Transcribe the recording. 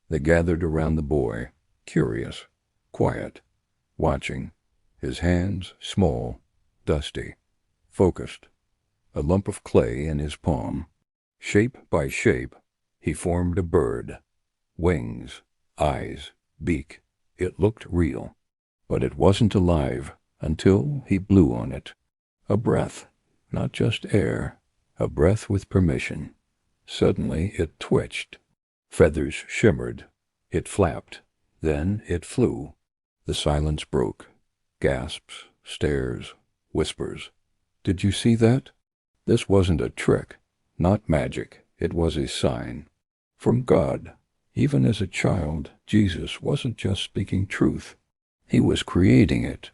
They gathered around the boy, curious, quiet, watching, his hands small, dusty, focused, a lump of clay in his palm. Shape by shape, he formed a bird. Wings, eyes, beak. It looked real. But it wasn't alive until he blew on it. A breath, not just air, a breath with permission. Suddenly it twitched. Feathers shimmered. It flapped. Then it flew. The silence broke. Gasps, stares, whispers. Did you see that? This wasn't a trick, not magic. It was a sign. From God. Even as a child, Jesus wasn't just speaking truth. He was creating it.